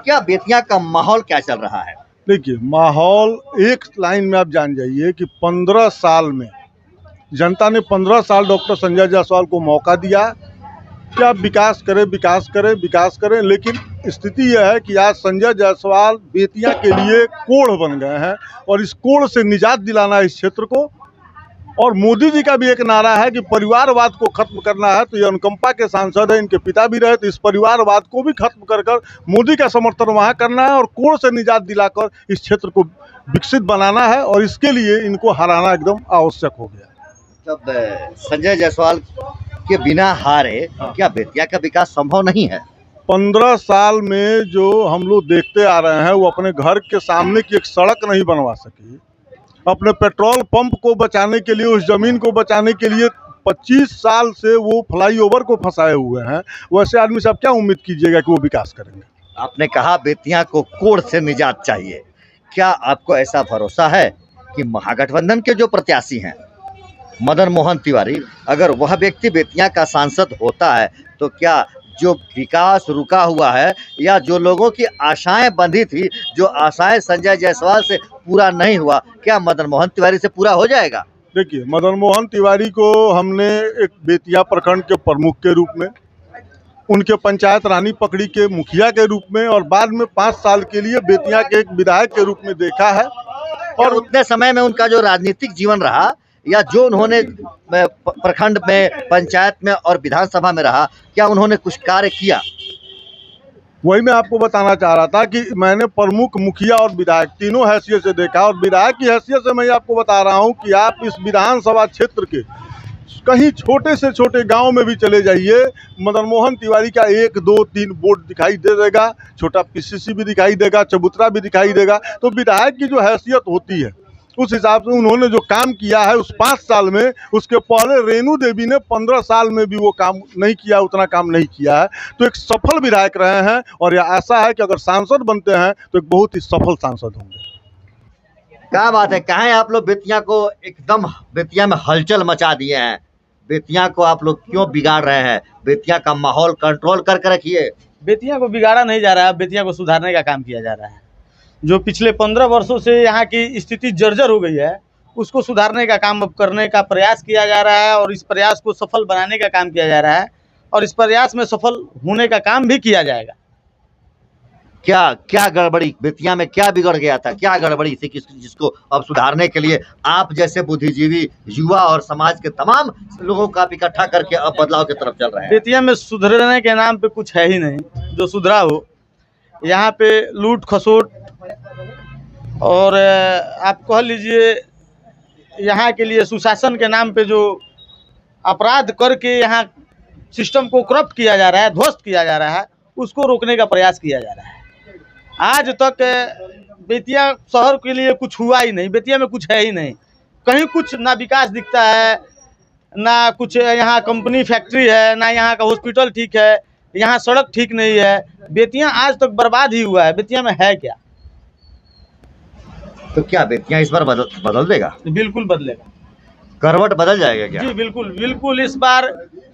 क्या बेतिया का माहौल क्या चल रहा है? देखिए, माहौल एक लाइन में आप जान जाइए कि 15 साल में जनता ने 15 साल डॉक्टर संजय जायसवाल को मौका दिया कि आप विकास करें, विकास करें, विकास करें। लेकिन स्थिति यह है कि आज संजय जायसवाल बेतिया के लिए कोढ़ बन गए हैं और इस कोढ़ से निजात दिलाना है इस क्षेत्र को। और मोदी जी का भी एक नारा है कि परिवारवाद को खत्म करना है। तो ये अनुकंपा के सांसद हैं, इनके पिता भी रहे, तो इस परिवारवाद को भी खत्म कर कर मोदी का समर्थन वहाँ करना है और कोढ़ से निजात दिलाकर इस क्षेत्र को विकसित बनाना है। और इसके लिए इनको हराना एकदम आवश्यक हो गया। तब संजय जायसवाल के बिना हारे क्या बेतिया का विकास संभव नहीं है? 15 साल में जो हम लोग देखते आ रहे हैं, वो अपने घर के सामने की एक सड़क नहीं बनवा सकी, अपने पेट्रोल पंप को बचाने के लिए, उस जमीन को बचाने के लिए 25 साल से वो फ्लाईओवर को फंसाए हुए हैं। वैसे आदमी से आप क्या उम्मीद कीजिएगा कि वो विकास करेंगे? आपने कहा बेतिया को कोढ़ से निजात चाहिए, क्या आपको ऐसा भरोसा है कि महागठबंधन के जो प्रत्याशी हैं मदन मोहन तिवारी, अगर वह व्यक्ति बेतिया का सांसद होता है तो क्या जो विकास रुका हुआ है या जो लोगों की आशाएं बंधी थी, जो आशाएं संजय जायसवाल से पूरा नहीं हुआ, क्या मदन मोहन तिवारी से पूरा हो जाएगा? देखिए, मदन मोहन तिवारी को हमने एक बेतिया प्रखंड के प्रमुख के रूप में, उनके पंचायत रानी पकड़ी के मुखिया के रूप में और बाद में 5 साल के लिए बेतिया के एक विधायक के रूप में देखा है। और उतने समय में उनका जो राजनीतिक जीवन रहा या जो उन्होंने प्रखंड में, पंचायत में और विधानसभा में रहा, क्या उन्होंने कुछ कार्य किया? वही मैं आपको बताना चाह रहा था कि मैंने प्रमुख, मुखिया और विधायक तीनों हैसियत से देखा। और विधायक की हैसियत से मैं आपको बता रहा हूं कि आप इस विधानसभा क्षेत्र के कहीं छोटे से छोटे गांव में भी चले जाइए, मदन मोहन तिवारी का 1, 2, 3 बोर्ड दिखाई दे देगा, छोटा पीसीसी भी दिखाई देगा, चबूतरा भी दिखाई देगा। तो विधायक की जो हैसियत होती है उस हिसाब से उन्होंने जो काम किया है उस 5 साल में, उसके पहले रेणु देवी ने 15 साल में भी वो काम नहीं किया, उतना काम नहीं किया है। तो एक सफल विधायक रहे हैं और यह आशा है कि अगर सांसद बनते हैं तो एक बहुत ही सफल सांसद होंगे। क्या बात है, कहाँ आप लोग बेतिया को एकदम, बेतिया में हलचल मचा दिए हैं। बेतिया को आप लोग क्यों बिगाड़ रहे हैं? बेतिया का माहौल कंट्रोल करके रखिए। बेतिया को बिगाड़ा नहीं जा रहा है, बेतिया को सुधारने का काम किया जा रहा है। जो पिछले 15 वर्षों से यहाँ की स्थिति जर्जर हो गई है, उसको सुधारने का काम अब करने का प्रयास किया जा रहा है और इस प्रयास को सफल बनाने का काम किया जा रहा है और इस प्रयास में सफल होने का काम भी किया जाएगा। क्या गड़बड़ी बेतिया में, क्या बिगड़ गया था, क्या गड़बड़ी थी जिसको अब सुधारने के लिए आप जैसे बुद्धिजीवी, युवा और समाज के तमाम लोगों का इकट्ठा करके अब बदलाव की तरफ चल रहे हैं? बेतिया में सुधरने के नाम पे कुछ है ही नहीं जो सुधरा हो। यहाँ पे लूट खसोट और आप कह लीजिए यहाँ के लिए सुशासन के नाम पे जो अपराध करके यहाँ सिस्टम को करप्ट किया जा रहा है, ध्वस्त किया जा रहा है, उसको रोकने का प्रयास किया जा रहा है। आज तक बेतिया शहर के लिए कुछ हुआ ही नहीं, बेतिया में कुछ है ही नहीं, कहीं कुछ ना विकास दिखता है, ना कुछ यहाँ कंपनी फैक्ट्री है, ना यहाँ का हॉस्पिटल ठीक है, यहाँ सड़क ठीक नहीं है। बेतिया आज तक बर्बाद ही हुआ है। बेतिया में है क्या? तो क्या बेतिया इस बार बदल देगा? बिल्कुल बदलेगा, करवट बदल जाएगा क्या? जी बिल्कुल बिल्कुल। इस बार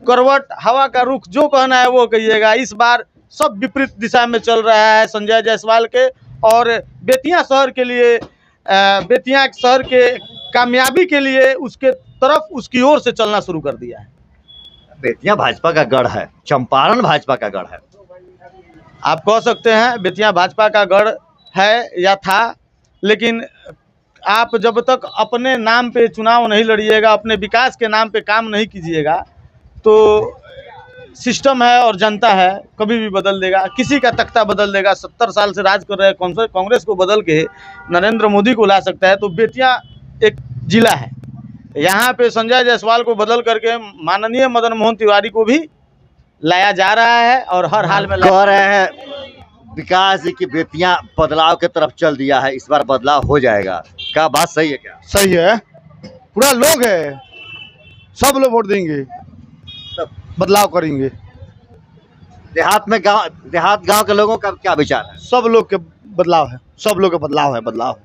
करवट, हवा का रुख जो कहना है वो कहिएगा। इस बार सब विपरीत दिशा में चल रहा है संजय जायसवाल के, और बेतिया शहर के लिए, बेतिया शहर के कामयाबी के लिए उसके तरफ, उसकी ओर से चलना शुरू कर दिया है। बेतिया भाजपा का गढ़ है, चंपारण भाजपा का गढ़ है, आप कह सकते हैं बेतिया भाजपा का गढ़ है या था, लेकिन आप जब तक अपने नाम पे चुनाव नहीं लड़िएगा, अपने विकास के नाम पे काम नहीं कीजिएगा, तो सिस्टम है और जनता है, कभी भी बदल देगा। किसी का तख्ता बदल देगा। 70 साल से राज कर रहे कांग्रेस को बदल के नरेंद्र मोदी को ला सकता है। तो बेतिया एक जिला है, यहाँ पे संजय जायसवाल को बदल करके माननीय मदन मोहन तिवारी को भी लाया जा रहा है और हर हाल में कह रहे हैं विकास जी की बेतिया बदलाव की तरफ चल दिया है, इस बार बदलाव हो जाएगा। क्या बात सही है? क्या सही है, पूरा लोग है, सब लोग वोट देंगे, बदलाव करेंगे। देहात गांव के लोगों का क्या विचार है? सब लोग के बदलाव है, सब लोग के बदलाव है, बदलाव।